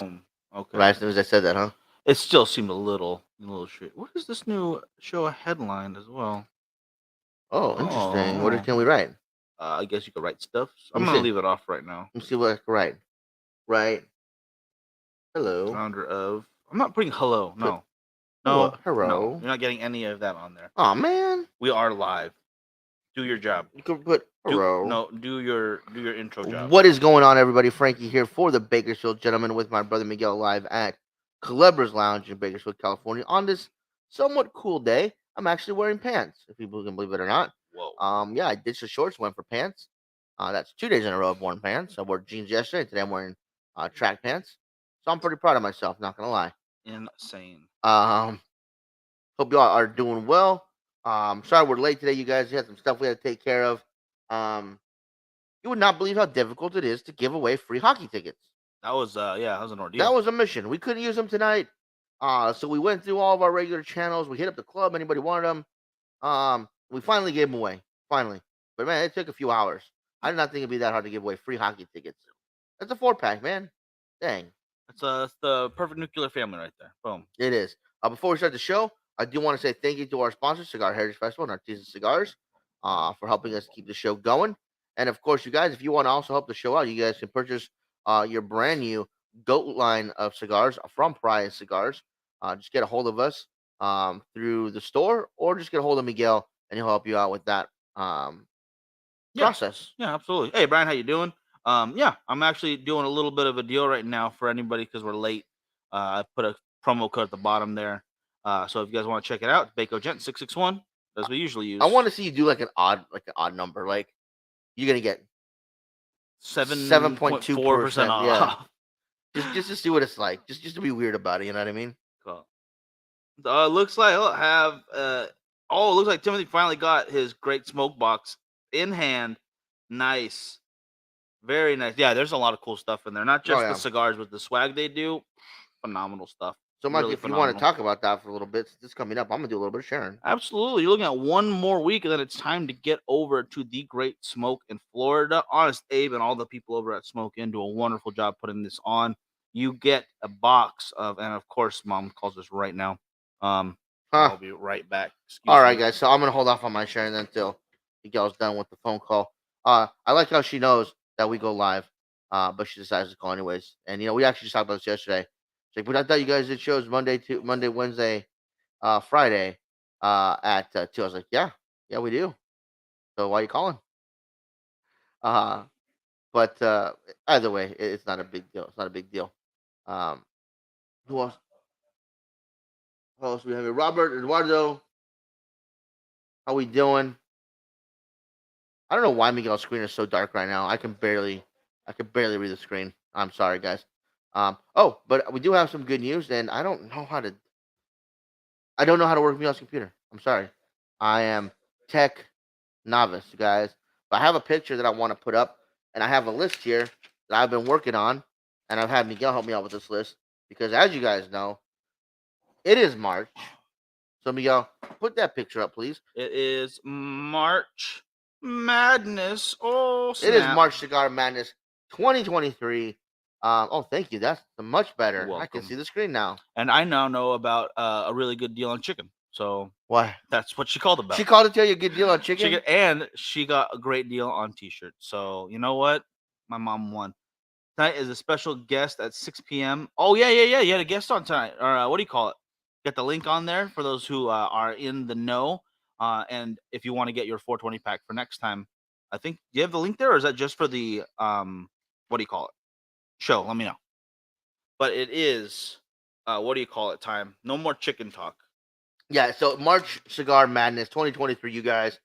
Okay. Right as soon as I said that, huh? It still seemed a little straight. What is this new show a headline as well? Oh, interesting. What Oh, can we write? I guess you could write stuff. Let I'm me gonna see. leave it off right now. Let me see what I can write. Right. Hello. Founder of. I'm not putting hello. No, no, no. Hello. You're not getting any of that on there. Oh man. We are live. Do your job. You could put Do hello. no. Do your intro job. What is going on, everybody? Frankie here for the Bakersfield Gentleman with my brother Miguel live at Culebras Lounge in Bakersfield, California. On this somewhat cool day, I'm actually wearing pants, if people can believe it or not. Whoa. Yeah, I ditched the shorts, went for pants. That's 2 days in a row I've worn pants. I wore jeans yesterday. Today I'm wearing track pants. So I'm pretty proud of myself, not gonna lie. Insane. Um, Hope you all are doing well. Sorry we're late today, you guys. We had some stuff we had to take care of. Um, you would not believe how difficult it is to give away free hockey tickets. That was that was an That ordeal. was a mission. We couldn't use them tonight. So we went through all of our regular channels. We hit up the club. Anybody wanted them? We finally gave them away. Finally. But man, it took a few hours. I did not think it'd be that hard to give away free hockey tickets. That's a 4-pack, man. Dang. That's the perfect nuclear family right there. Boom. It is. Before we start the show, I do want to say thank you to our sponsor, Cigar Heritage Festival and Artisan Cigars, for helping us keep the show going. And of course, you guys, if you want to also help the show out, you guys can purchase your brand new GOAT line of cigars from Prize Cigars. Just get a hold of us through the store, or just get a hold of Miguel, and he'll help you out with that Yeah. process. Yeah, absolutely. Hey, Brian, how you doing? Yeah, I'm actually doing a little bit of a deal right now for anybody because we're late. I put a promo code at the bottom there. So if you guys want to check it out, Baco Gent 661 as we usually I use want to see you do like an odd number. Like you're gonna get 7.4% 7.2%. Yeah. off. Just to see what it's like. Just to be weird about it, you know what I mean? Cool. Looks like I'll have oh, it looks like Timothy finally got his great smoke box in hand. Nice. Very nice. Yeah, there's a lot of cool stuff in there. Not Oh just the yeah. cigars, but the swag they do. Phenomenal stuff. So Mike, Really if you want to phenomenal. talk about that for a little bit, since this coming up, I'm gonna do a little bit of sharing. Absolutely. You're looking at one more week, and then it's time to get over to the Great Smoke in Florida. Honest Abe and all the people over at Smoke Inn do a wonderful job putting this on. You get a box of, and of course, Mom calls us right now. Huh. I'll be right back. All Excuse right, me. guys. So I'm gonna hold off on my sharing then until Miguel's done with the phone call. I like how she knows that we go live, but she decides to call anyways. And we actually just talked about this yesterday. She's like, but I thought you guys did shows Monday, Wednesday, Friday, at 2. I was like, yeah, we do. So why are you calling? Uh, but either way, it's not a big deal. It's not a big deal. Um, who else? Who else we have here? Robert Eduardo. How we doing? I don't know why Miguel's screen is so dark right now. I can barely read the screen. I'm sorry, guys. But we do have some good news, and I don't know how to work Miguel's computer. I'm sorry. I am tech novice, guys. But I have a picture that I want to put up, and I have a list here that I've been working on, and I've had Miguel help me out with this list because, as you guys know, it is March. So Miguel, put that picture up, please. It is March Madness. Oh, It is snap. March Cigar Madness 2023. Thank you. That's much better. You're I can welcome. see the screen now. And I now know about a really good deal on chicken. So What? that's what she called about. She called to tell you a good deal on chicken? And she got a great deal on t-shirts. So you know what? My mom won. Tonight is a special guest at 6 p.m. Oh yeah. You had a guest on tonight, or what do you call it? Get the link on there for those who are in the know. And if you want to get your 420 pack for next time, I think do you have the link there, or is that just for the what do you call it? Show. Let me know. But it is what do you call it? Time. No more chicken talk. Yeah, so March Cigar Madness 2023, you guys.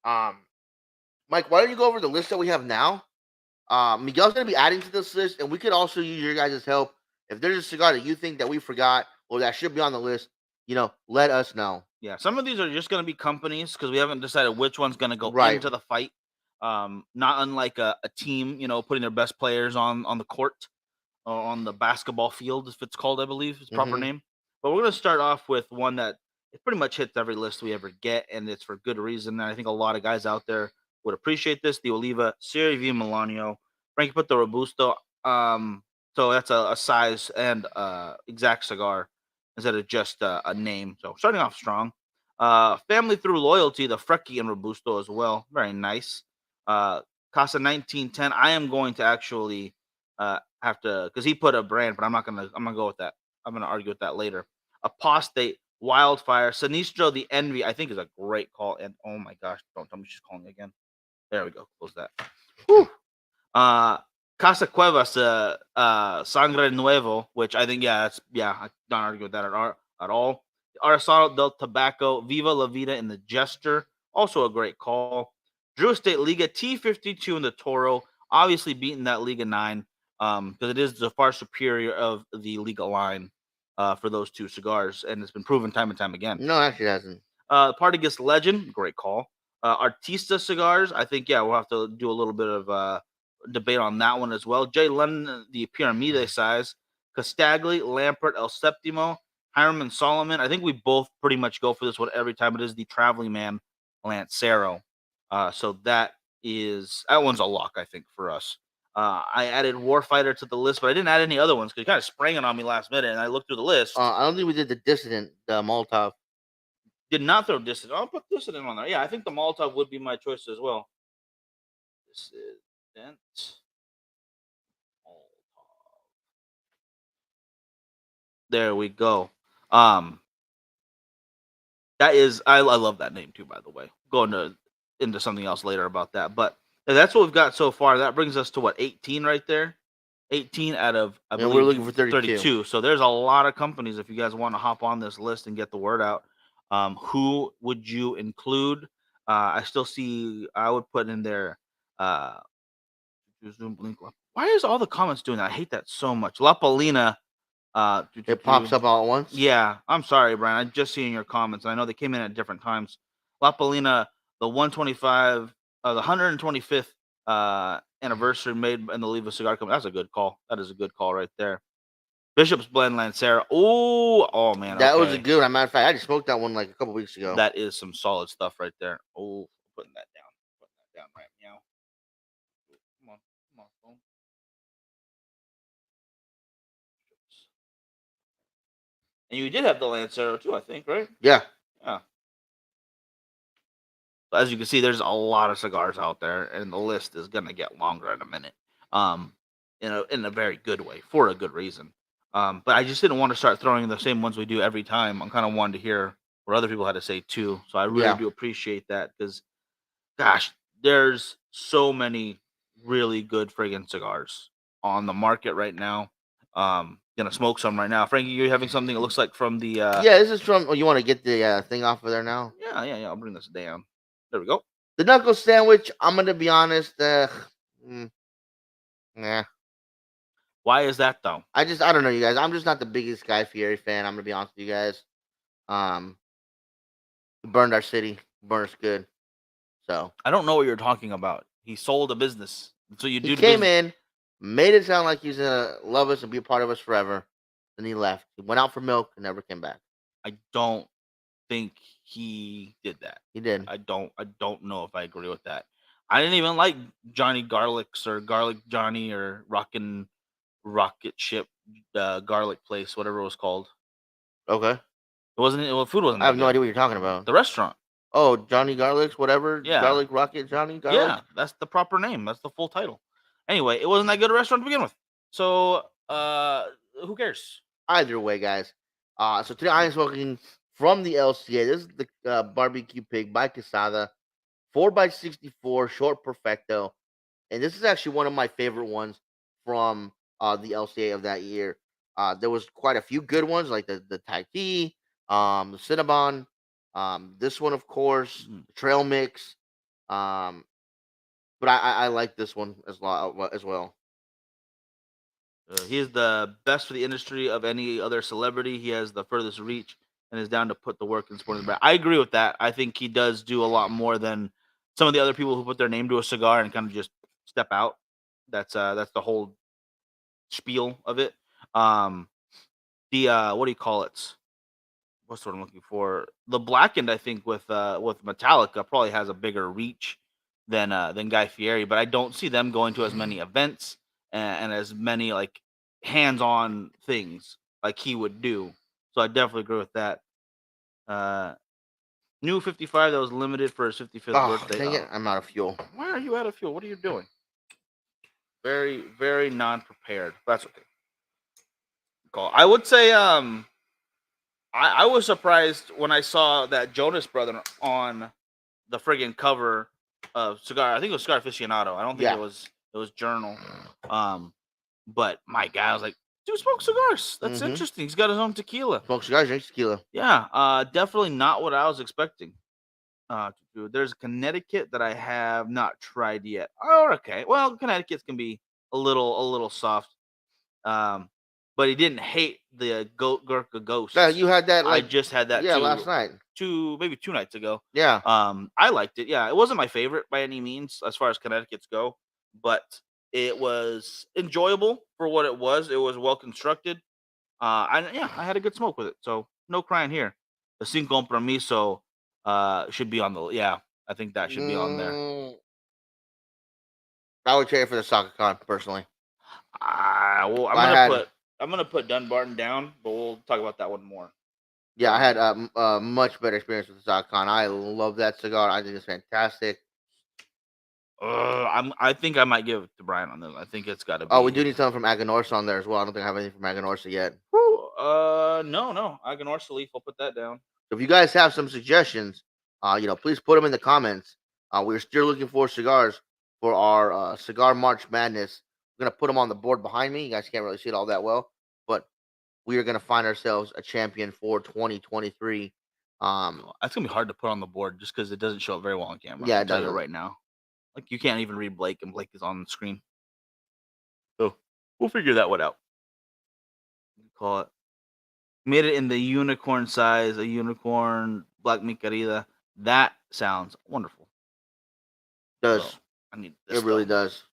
Mike, why don't you go over the list that we have now? Miguel's going to be adding to this list, and we could also use your guys' help. If there's a cigar that you think that we forgot or that should be on the list, let us know. Yeah, some of these are just going to be companies because we haven't decided which one's going to go Right. into the fight. Not unlike a team, putting their best players on the court or on the basketball field, if it's called, I believe, is proper name. But we're going to start off with one that it pretty much hits every list we ever get, and it's for good reason. And I think a lot of guys out there would appreciate this. The Oliva Serie V Milanio. Frankie put the Robusto. It's So that's a size and exact cigar instead of just a name. So starting off strong. Family through loyalty, the Frecky and Robusto as well. Very nice. Casa 1910. I am going to actually have to, because he put a brand, but I'm gonna go with that. I'm gonna argue with that later. Apostate, Wildfire, Sinistro, the Envy. I think is a great call. And oh my gosh, don't tell me she's calling again. There we go. Close that. Whew. Uh, Casa Cuevas, Sangre Nuevo, which I think, I don't argue with that at all. Arasado del Tobacco, Viva La Vida in the Jester, also a great call. Drew Estate Liga T52 in the Toro, obviously beating that Liga 9, because it is the far superior of the Liga line for those two cigars, and it's been proven time and time again. No, actually, it hasn't. Partagas Legend, great call. Artista cigars, I think, we'll have to do a little bit of debate on that one as well. Jay London, the Pyramide size. Castagli, Lampert, El Septimo, Hiram and Solomon. I think we both pretty much go for this one every time. It is the Traveling Man Lancero. So that one's a lock, I think, for us. I added Warfighter to the list, but I didn't add any other ones because you kind of sprang it on me last minute, and I looked through the list. I don't think we did the Dissident, the Molotov. Did not throw Dissident. I'll put Dissident on there. Yeah, I think the Molotov would be my choice as well. Dissident. Molotov. There we go. That is, I love that name too, by the way. Going into something else later about that, but that's what we've got so far. That brings us to what, 18 right there. 18 out of, I believe, we're looking for 32. So there's a lot of companies if you guys want to hop on this list and get the word out. Who would you include? I still see, I would put in there, why is all the comments doing that? I hate that so much. La Polina. It pops up all at once. Yeah, I'm sorry, Brian. I just seen your comments. I know they came in at different times. La Polina, the 125, the 125th anniversary made in the Leva Cigar Company. That's a good call. That is a good call right there. Bishop's Blend Lancero. Oh man, that was a good one. Matter of fact, I just smoked that one like a couple weeks ago. That is some solid stuff right there. Oh, putting that down. Putting that down right now. Come on, phone. And you did have the Lancero too, I think, right? Yeah. Yeah. So as you can see, there's a lot of cigars out there, and the list is gonna get longer in a minute. In a very good way, for a good reason. But I just didn't want to start throwing the same ones we do every time. I'm kind of wanting to hear what other people had to say too. So I really do appreciate that because, gosh, there's so many really good friggin' cigars on the market right now. Gonna smoke some right now. Frankie, you having something that looks like from the Yeah, this is from. Oh, you want to get the thing off of there now? Yeah. I'll bring this down. There we go. The knuckle sandwich. I'm gonna be honest. Nah. Why is that though? I don't know, you guys. I'm just not the biggest Guy Fieri fan. I'm gonna be honest with you guys. He burned our city. Burned us good. So I don't know what you're talking about. He sold a business. So you do. He came in, made it sound like he's gonna love us and be a part of us forever. Then he left. He went out for milk and never came back. I don't think he did that. He did. I don't know if I agree with that. I didn't even like Johnny Garlic's or Garlic Johnny or Rocket Ship Garlic Place, whatever it was called. Okay. It wasn't. Well, food wasn't. I have no idea what you're talking about. The restaurant. Oh, Johnny Garlic's, whatever. Yeah. Garlic Rocket Johnny Garlic. Yeah, that's the proper name. That's the full title. Anyway, it wasn't that good a restaurant to begin with. So, who cares? Either way, guys. So today I am smoking from the LCA. This is the barbecue pig by Quesada, 4x64 short perfecto, and this is actually one of my favorite ones from the LCA of that year. There was quite a few good ones like the Thai tea, the Cinnabon, this one of course, the Trail Mix, but I like this one as well. He is the best for the industry of any other celebrity. He has the furthest reach and is down to put the work in sporting. But I agree with that. I think he does do a lot more than some of the other people who put their name to a cigar and kind of just step out. That's the whole spiel of it. What do you call it? What's what I'm looking for? The Blackened, I think, with Metallica probably has a bigger reach than Guy Fieri, but I don't see them going to as many events and as many like hands-on things like he would do. So I definitely agree with that. New 55 that was limited for his 55th Oh, birthday. dang it! I'm out of fuel. Why are you out of fuel? What are you doing? Very, very non-prepared. That's okay. Cool. I would say I was surprised when I saw that Jonas Brother on the friggin' cover of Cigar. I think it was Cigar Aficionado. I don't think Yeah. it was Journal. But my God, I was like, dude smokes cigars. That's Mhm. interesting. He's got his own tequila. Smoke cigars, drink tequila. Yeah, definitely not what I was expecting. To do. There's Connecticut that I have not tried yet. Oh, okay. Well, Connecticut's can be a little soft. Um, but he didn't hate the Goat Gurkha Ghost. Yeah, you had that I like just had that last night. maybe 2 nights ago. Yeah. I liked it. Yeah, it wasn't my favorite by any means as far as Connecticut's go, but it was enjoyable for what it was. It was well constructed. I had a good smoke with it, so no crying here. The Sin Compromiso should be on the I think that should be on there. I would trade it for the Soccer Con personally. Well, I'm gonna put Dunbarton down, but we'll talk about that one more. Yeah, I had a much better experience with the Soccer Con. I love that cigar. I think it's fantastic. I think I might give it to Brian on this. I think it's got to be. Oh, we do need something from Aganorsa on there as well. I don't think I have anything from Aganorsa yet. No, Aganorsa Leaf. I'll put that down. So if you guys have some suggestions, please put them in the comments. We're still looking for cigars for our Cigar March Madness. I'm gonna put them on the board behind me. You guys can't really see it all that well, but we are gonna find ourselves a champion for 2023. That's gonna be hard to put on the board just because it doesn't show up very well on camera. Yeah, I'll it tell you doesn't. right now. Like you can't even read Blake, and Blake is on the screen. So we'll figure that one out. Call it. Made it in the unicorn size, a unicorn black micarida. That sounds wonderful. Does So, I need this. it really does?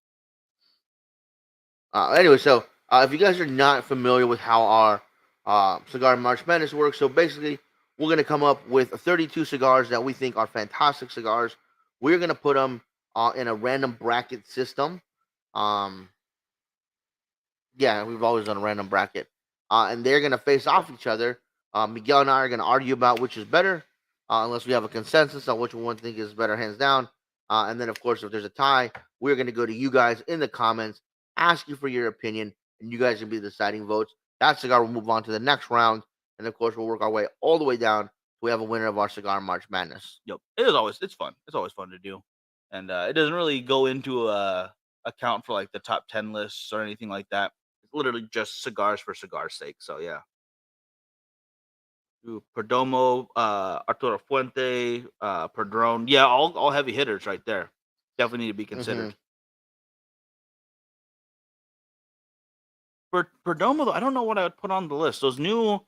Anyway, so if you guys are not familiar with how our Cigar March Madness works, so basically we're going to come up with 32 cigars that we think are fantastic cigars. We're going to put them in a random bracket system. Yeah, we've always done a random bracket. And they're going to face off each other. Miguel and I are going to argue about which is better, unless we have a consensus on which one think is better, hands down. And then, of course, if there's a tie, we're going to go to you guys in the comments, ask you for your opinion, and you guys can be the deciding votes. That cigar will move on to the next round. And, of course, we'll work our way all the way down. We have a winner of our Cigar March Madness. Yep, it's fun. It's always fun to do, and it doesn't really go into account for like the top 10 lists or anything like that. It's literally just cigars for cigar's sake. So yeah. Perdomo, Arturo Fuente, Padron. Yeah, all heavy hitters right there. Definitely need to be considered. For Perdomo, though, I don't know what I would put on the list. Those new.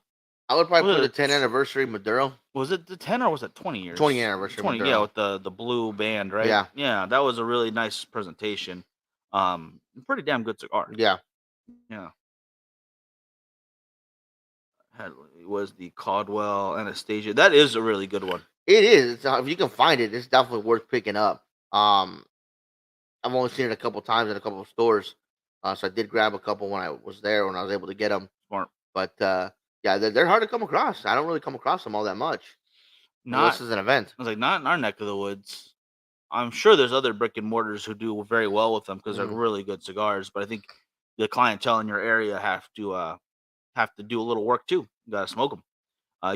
I would probably put the 10th anniversary Maduro. Was it the 10 or was it 20 years? 20 anniversary 20, Maduro. yeah, with the blue band, right? Yeah. Yeah, that was a really nice presentation. Pretty damn good cigar. Yeah. Yeah. Was the Caldwell Anastasia. That is a really good one. It is. If you can find it, it's definitely worth picking up. I've only seen it a couple times in a couple of stores, so I did grab a couple when I was there when I was able to get them. Smart. But yeah, they're hard to come across. I don't really come across them all that much. Unless it's an event. I was like, not in our neck of the woods. I'm sure there's other brick and mortars who do very well with them because they're really good cigars. But I think the clientele in your area have to do a little work too. You gotta smoke them.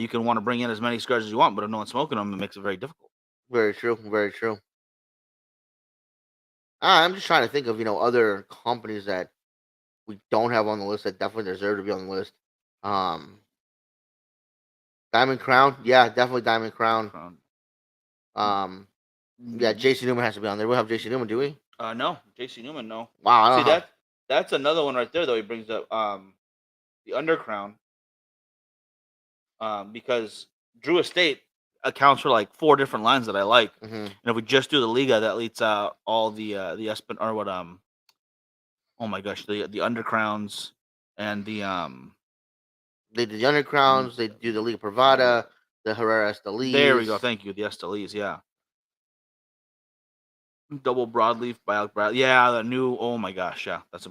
You can want to bring in as many cigars as you want, but if no one's smoking them, it makes it very difficult. Very true. Very true. I'm just trying to think of other companies that we don't have on the list that definitely deserve to be on the list. Diamond Crown, yeah, definitely Diamond Crown. Yeah, JC Newman has to be on there. We have JC Newman, do we? No, JC Newman, no. Wow, see that's another one right there though. He brings up the Undercrown, because Drew Estate accounts for like 4 different lines that I like, and if we just do the Liga, that leads out all the Espen or what oh my gosh, the Undercrowns and the they do the Undercrowns, they do the Liga Privada, the Herrera Esteliz. There we go. Thank you. The Esteliz, yeah. Double broadleaf by Alec Bradley. Yeah, the new. Oh my gosh, yeah. That's a.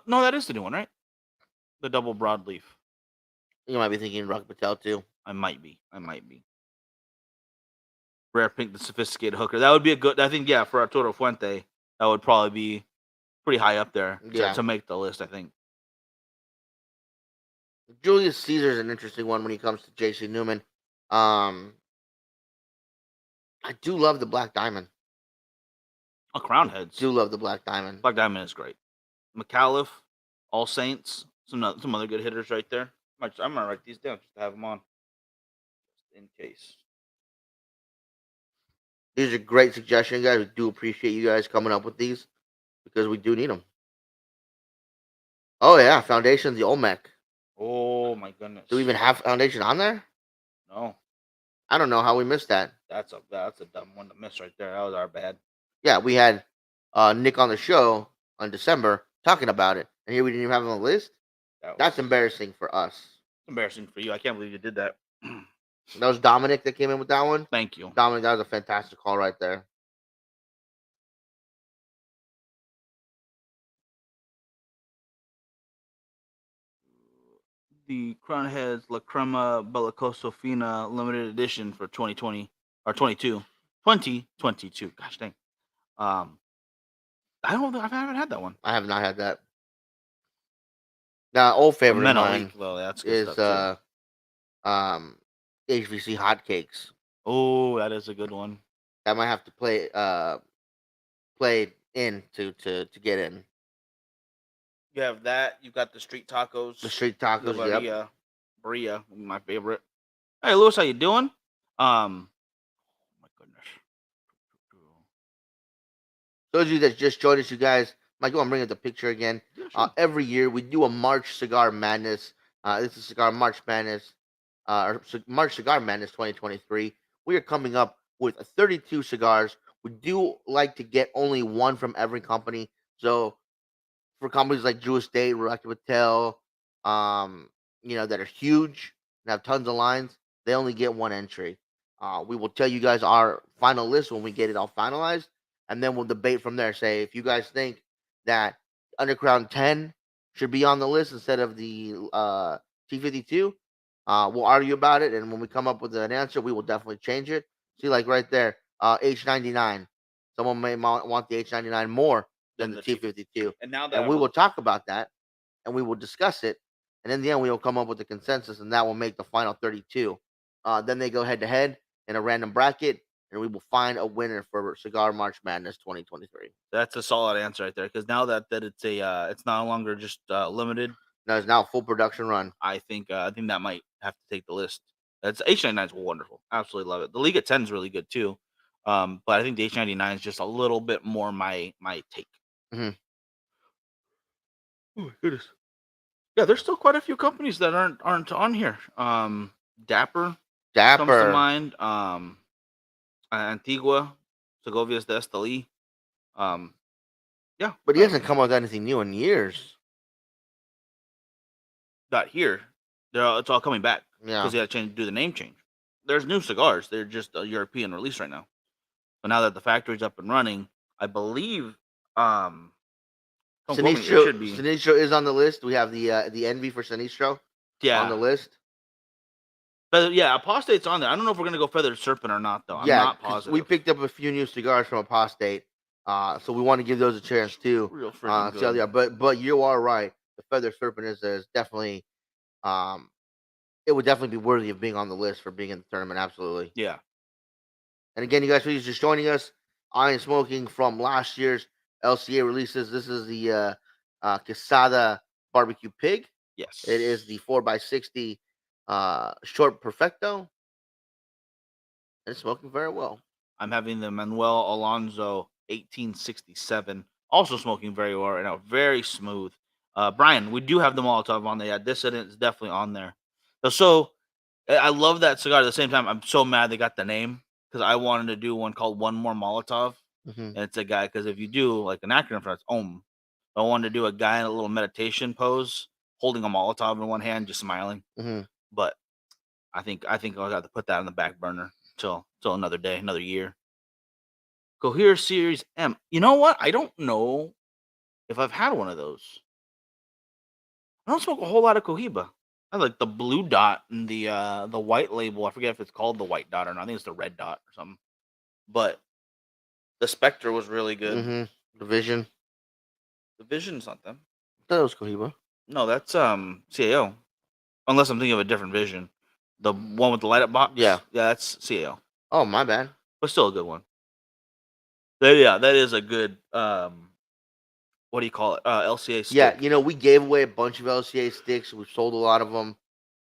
No, that is the new one, right? The double broadleaf. You might be thinking Rock Patel too. I might be. Rare Pink, the sophisticated hooker. That would be a good. I think, yeah, for Arturo Fuente, that would probably be pretty high up there Yeah. to make the list. I think. Julius Caesar is an interesting one when he comes to J.C. Newman. I do love the Black Diamond. Oh, Crown Heads. Do love the Black Diamond. Black Diamond is great. McAuliffe, All Saints, some other good hitters right there. I'm gonna write these down just to have them on, just in case. These are great suggestions, guys. We do appreciate you guys coming up with these because we do need them. Oh yeah, Foundation, the Olmec. Oh my goodness. Do we even have Foundation on there? No. I don't know how we missed that. That's a dumb one to miss right there. That was our bad. Yeah, we had Nick on the show on December talking about it, and here we didn't even have him on the list. That's embarrassing for us. Embarrassing for you. I can't believe you did that. That was Dominic that came in with that one. Thank you, Dominic. That was a fantastic call right there. The Crown Heads La Crema Bellicoso Fina limited edition for 2020 or 2022. Gosh dang. I haven't had that one. I have not had that. Now, old favorite of mine that's is HVC Hotcakes. Oh, that is a good one. I might have to play in to get in. You have that. You've got the street tacos. The street tacos, yep. Bria, my favorite. Hey, Lewis, how you doing? Oh my goodness. Those of you that just joined us, you guys, Mike, you want to bring up the picture again? Yeah, sure. Every year we do a March Cigar Madness. This is Cigar March Madness, or March Cigar Madness 2023. We are coming up with 32 cigars. We do like to get only one from every company. So for companies like Drew Estate, Rocky Patel, that are huge and have tons of lines, they only get one entry. We will tell you guys our final list when we get it all finalized, and then we'll debate from there. Say if you guys think that Underground 10 should be on the list instead of the T52, we'll argue about it, and when we come up with an answer, we will definitely change it. See, like right there, H99. Someone may want the H99 more than the T52. And we will talk about that, and we will discuss it, and in the end, we will come up with a consensus, and that will make the final 32. Then they go head-to-head in a random bracket, and we will find a winner for Cigar March Madness 2023. That's a solid answer right there, because now that it's it's no longer just limited. No, it's now a full production run. I think that might have to take the list. That's H99 is wonderful. Absolutely love it. The Liga 10 is really good too. But I think the H99 is just a little bit more my take. Mm-hmm. Oh my goodness. Yeah, there's still quite a few companies that aren't on here. Dapper comes to mind. Antigua, Segovia's de Esteli. Yeah. But he hasn't come out with anything new in years. Not here. It's all coming back. Yeah. Because he had to do the name change. There's new cigars. They're just a European release right now. So now that the factory's up and running, I believe Sinistro is on the list. We have the Envy for Sinistro on the list. But yeah, Apostate's on there. I don't know if we're gonna go Feathered Serpent or not, though. I'm not positive. We picked up a few new cigars from Apostate, so we want to give those a chance too. Real freaking good. So, but you are right. The Feathered Serpent is definitely, it would definitely be worthy of being on the list for being in the tournament. Absolutely. Yeah. And again, you guys, please just joining us. I Am Smoking from last year's LCA releases. This is the Quesada Barbecue Pig. Yes. It is the 4x60 short Perfecto. And it's smoking very well. I'm having the Manuel Alonso 1867. Also smoking very well right now. Very smooth. Brian, we do have the Molotov on there. Yeah, Dissident is definitely on there. So I love that cigar. At the same time, I'm so mad they got the name because I wanted to do one called One More Molotov. Mm-hmm. And it's a guy, because if you do like an acronym for it, it's OM. I wanted to do a guy in a little meditation pose, holding a Molotov in one hand, just smiling. Mm-hmm. But I think I'll have to put that on the back burner till another day, another year. Cohere Series M. You know what? I don't know if I've had one of those. I don't smoke a whole lot of Cohiba. I like the blue dot and the white label. I forget if it's called the white dot or not. I think it's the red dot or something. But the Spectre was really good. The Vision. The Vision's not them. That was Cohiba. No, that's CAO. Unless I'm thinking of a different Vision. The one with the light up box. Yeah. that's CAO. Oh, my bad. But still a good one. Yeah, that is a good what do you call it? LCA stick. Yeah, you know, we gave away a bunch of LCA sticks. We sold a lot of them.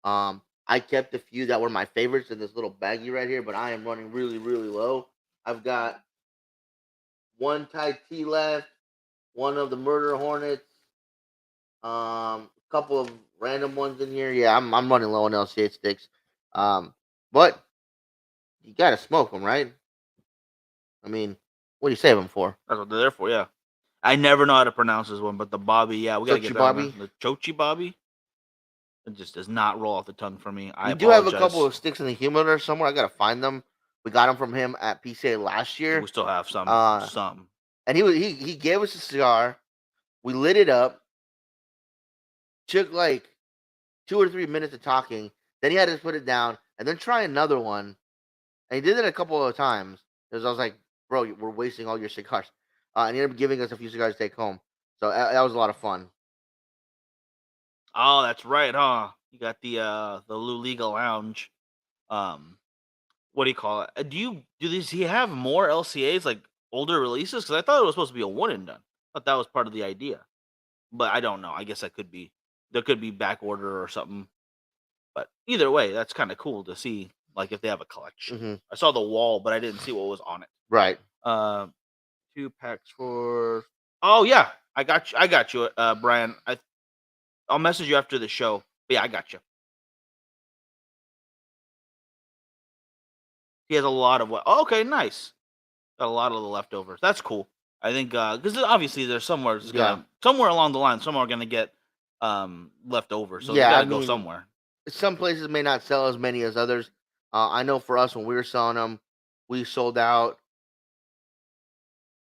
I kept a few that were my favorites in this little baggie right here, but I am running really, really low. I've got one Thai T left, one of the Murder Hornets, a couple of random ones in here. Yeah, I'm running low on LCA sticks. But you gotta smoke them, right? I mean, what do you save them for? That's what they're there for. Yeah. I never know how to pronounce this one, but the Bobby, yeah, we gotta get that Bobby? one. The Chochi Bobby. It just does not roll off the tongue for me. I We do have a apologize. couple of sticks in the humidor somewhere. I gotta find them. We got them from him at PCA last year. We still have some. And he gave us a cigar. We lit it up. Took like 2 or 3 minutes of talking. Then he had to put it down and then try another one. And he did it a couple of times. Because I was like, bro, we're wasting all your cigars. And he ended up giving us a few cigars to take home. So that was a lot of fun. Oh, that's right, huh? You got the Luliga Lounge. What do you call it? Does he have more LCAs, like older releases? Because I thought it was supposed to be a one and done. I thought that was part of the idea, but I don't know. I guess there could be back order or something. But either way, that's kind of cool to see, like if they have a collection. Mm-hmm. I saw the wall, but I didn't see what was on it. Right. 2 packs for. Oh yeah, I got you, Brian. I'll message you after the show. But yeah, I got you. He has a lot of what? Oh, okay, nice. Got a lot of the leftovers. That's cool. I think because obviously there's somewhere somewhere along the line, some are gonna get leftovers. So Yeah, they gotta go somewhere. Some places may not sell as many as others. I know for us when we were selling them, we sold out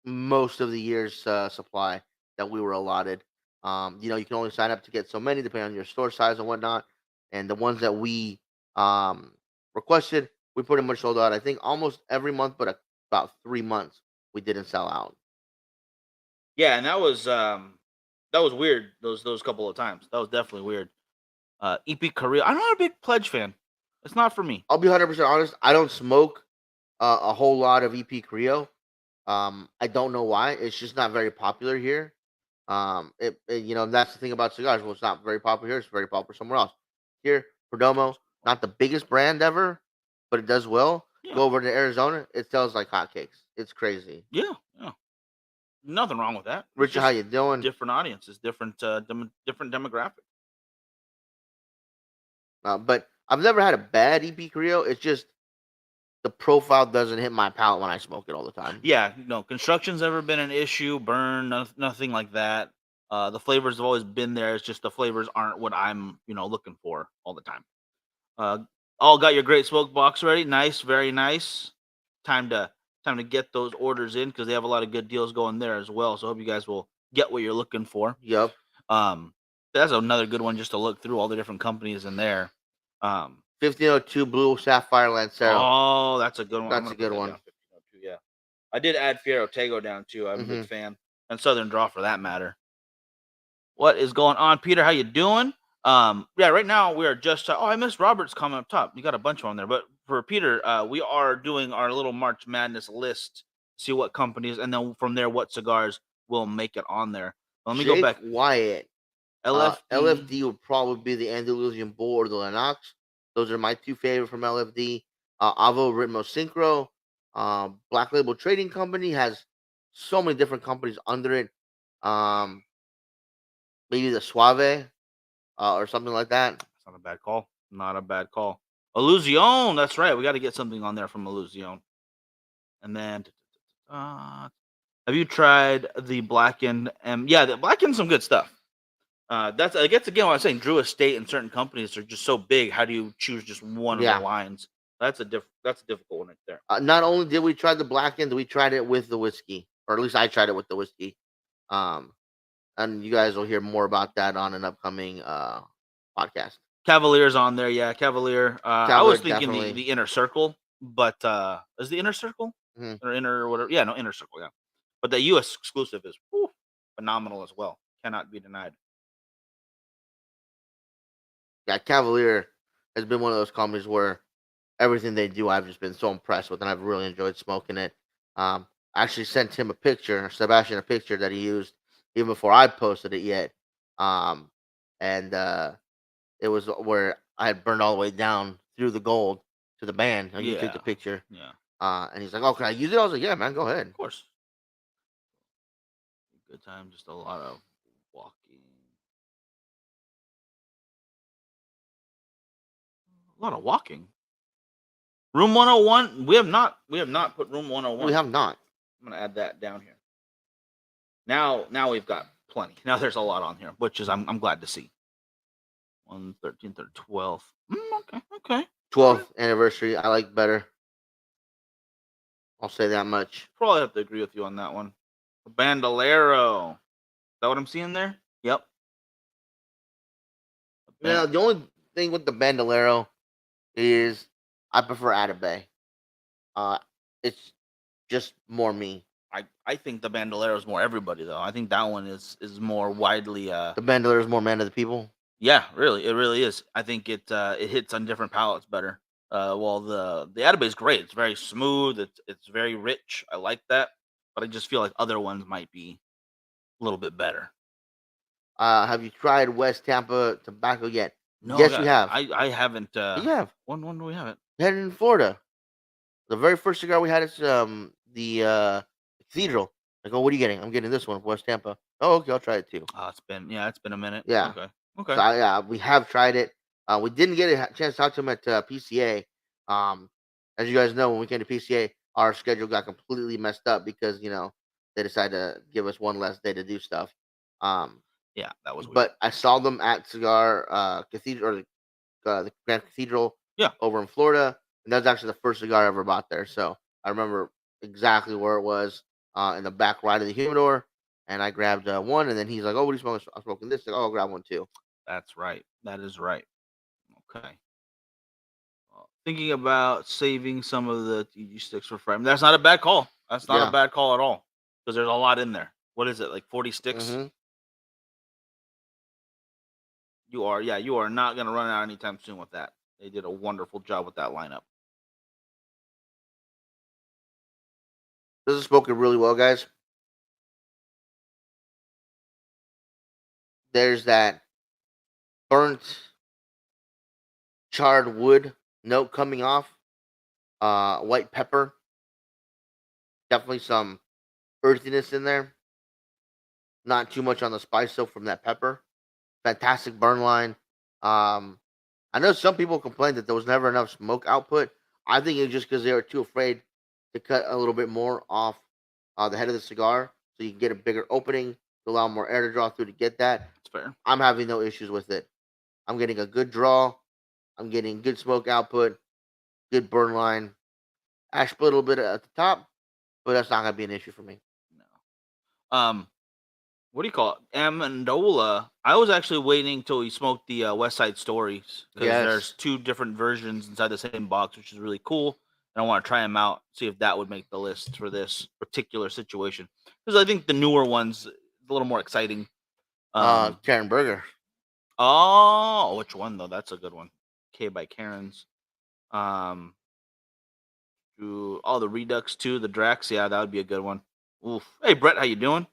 most of the year's supply that we were allotted. You know, you can only sign up to get so many depending on your store size and whatnot. And the ones that we requested, we pretty much sold out. I think almost every month, but about 3 months we didn't sell out. Yeah, and that was weird. Those couple of times, that was definitely weird. EP Korea. I'm not a big Pledge fan. It's not for me. I'll be 100% honest. I don't smoke a whole lot of EP Creo. I don't know why. It's just not very popular here. You know, that's the thing about cigars. Well, it's not very popular here. It's very popular somewhere else. Here, Perdomo, not the biggest brand ever, but it does well. Yeah. Go over to Arizona, it sells like hotcakes. It's crazy. Yeah. Nothing wrong with that. Richard, how you doing? Different audiences, different demographic. But I've never had a bad EP Creo. It's just the profile doesn't hit my palate when I smoke it all the time. Yeah, no, construction's never been an issue. Burn, nothing like that. The flavors have always been there. It's just the flavors aren't what I'm, looking for all the time. All got your great smoke box ready. Nice, very nice. Time to get those orders in because they have a lot of good deals going there as well. So I hope you guys will get what you're looking for. Yep. That's another good one just to look through all the different companies in there. 1502 Blue Sapphire Lancero. Oh, that's a good one. That's a good one. 1502, yeah. I did add Fierro Tego down too. I'm a big fan. And Southern Draw for that matter. What is going on, Peter? How you doing? Yeah, right now we are just I missed Robert's comment up top. You got a bunch on there. But for Peter, we are doing our little March Madness list, see what companies, and then from there what cigars will make it on there. Let me go back. Wyatt. LFD. LFD would probably be the Andalusian Bull or the Lennox. Those are my two favorite from LFD. Avo Ritmo Synchro. Black Label Trading Company has so many different companies under it. Maybe the Suave or something like that. It's not a bad call. Not a bad call. Illusion. That's right. We got to get something on there from Illusion. And then, have you tried the Blackened? Yeah, the Blackened some good stuff. That's I guess again what I'm saying. Drew Estate and certain companies are just so big. How do you choose just one of the lines? That's a difficult one right there. Not only did we try the Blackened, we tried it with the whiskey, or at least I tried it with the whiskey. and you guys will hear more about that on an upcoming podcast. Cavalier's on there, yeah. Cavalier. I Cavalier was thinking definitely. the inner circle, but is the inner circle Mhm. or inner whatever? Yeah, no, inner circle, yeah. But the U.S. exclusive is phenomenal as well. Cannot be denied. Yeah, Cavalier has been one of those companies where everything they do, I've just been so impressed with, and I've really enjoyed smoking it. I actually sent him a picture, Sebastian, a picture that he used even before I posted it yet. Um, and it was where I had burned all the way down through the gold to the band. And you took the Yeah, picture, yeah, and he's like, "Oh, can I use it?" I was like, "Yeah, man, go of ahead." course. Good time, just a lot of walking, a lot of walking. Room 101. We have not put room We 101. have not. I'm gonna add that down here. Now we've got plenty. Now there's a lot on here, which is I'm glad to see. 1 13th or 12th. Okay, okay. All right. 12th anniversary, I like better. I'll say that much. Probably have to agree with you on that one. Bandolero. Is that what I'm seeing there? Yep. Now, the only thing with the Bandolero is I prefer Atabay. Uh, it's just more me. I think the Bandolero is more everybody though. I think that one is more widely The Bandolero is more man of the people. yeah, really. It really is. I think it hits on different palates better. Well the Atabey is great. It's very smooth. It's very rich. I like that. But I just feel like other ones might be a little bit better. Have you tried West Tampa tobacco yet? No, Yes, you yeah, have. I haven't. You have. When do we have it? Had it in Florida. The very first cigar we had is the Cathedral. Like, oh, what are you getting? I'm getting this one, West Tampa. Oh, okay, I'll try it too. It's been a minute. Yeah. Okay, So okay, yeah, we have tried it. We didn't get a chance to talk to him at PCA. Um, as you guys know, when we came to PCA, our schedule got completely messed up because they decided to give us one less day to do stuff. Um, yeah, that was weird. but I saw them at Cigar Cathedral, or the Grand Cathedral Yeah, over in Florida, and that was actually the first cigar I ever bought there. So I remember exactly where it was, in the back right of the humidor, and I grabbed one, and then he's like, "Oh, what are you smoking?" I'm smoking this. Like, "Oh, I'll grab one too." that's right. That is right. Okay. Thinking about saving some of the TG sticks for frame. That's not a bad call. That's not a Yeah. bad call at all because there's a lot in there. What is it, like 40 sticks? Hmm. You are not going to run out anytime soon with that. They did a wonderful job with that lineup. This is spoken really well, guys. There's that burnt, charred wood note coming off. White pepper. Definitely some earthiness in there. Not too much on the spice though from that pepper. Fantastic burn line. Um, I know some people complained that there was never enough smoke output. I think it's just because they were too afraid to cut a little bit more off the head of the cigar, so you can get a bigger opening to allow more air to draw through to get that. It's fair. I'm having no issues with it. I'm getting a good draw. I'm getting good smoke output, good burn line. Ash split a little bit at the top, but that's not gonna be an issue for me. No. What do you call it? Amendola. I was actually waiting till we smoked the West Side Stories because there's Yes. two different versions inside the same box, which is really cool. And I want to try them out, see if that would make the list for this particular situation. Because I think the newer one's a little more exciting. Karen Berger. Oh, which one though? That's a good one. K by Karen's. Um, the Redux too, the Drax. Yeah, that would be a good one. Oof. Hey Brett, how you doing?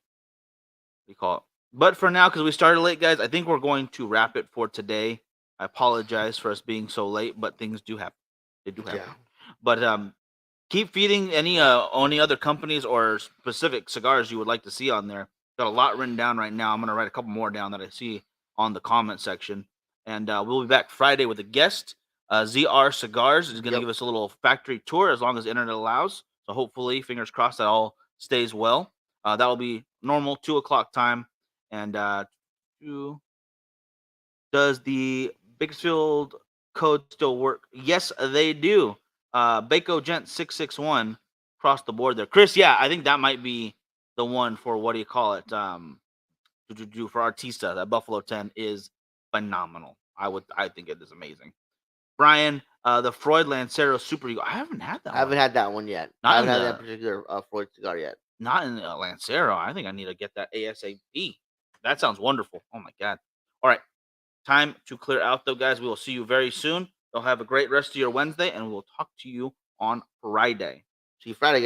We call it. But for now, because we started late, guys, I think we're going to wrap it for today. I apologize for us being so late, but things do happen. They do happen. Yeah. But keep feeding any other companies or specific cigars you would like to see on there. Got a lot written down right now. I'm gonna write a couple more down that I see on the comment section, and we'll be back Friday with a guest. ZR Cigars is gonna Yep. give us a little factory tour as long as the internet allows. So hopefully, fingers crossed, that all stays well. That will be normal 2 o'clock time, and does the Bakersfield code still work? Yes, they do. Baco Gent 661 across the board there. Chris, yeah, I think that might be the one for what do you call it? for Artista. That Buffalo 10 is phenomenal. I think it is amazing. Brian, the Freud Lancero Super Eagle. I haven't had that I haven't one. had that one yet. I Not in haven't had that the particular Floyd cigar yet. not in the Lancero. I think I need to get that ASAP. That sounds wonderful. Oh my god. All right. Time to clear out though, guys. We will see you very soon. You'll have a great rest of your Wednesday, and we will talk to you on Friday. See you Friday, guys.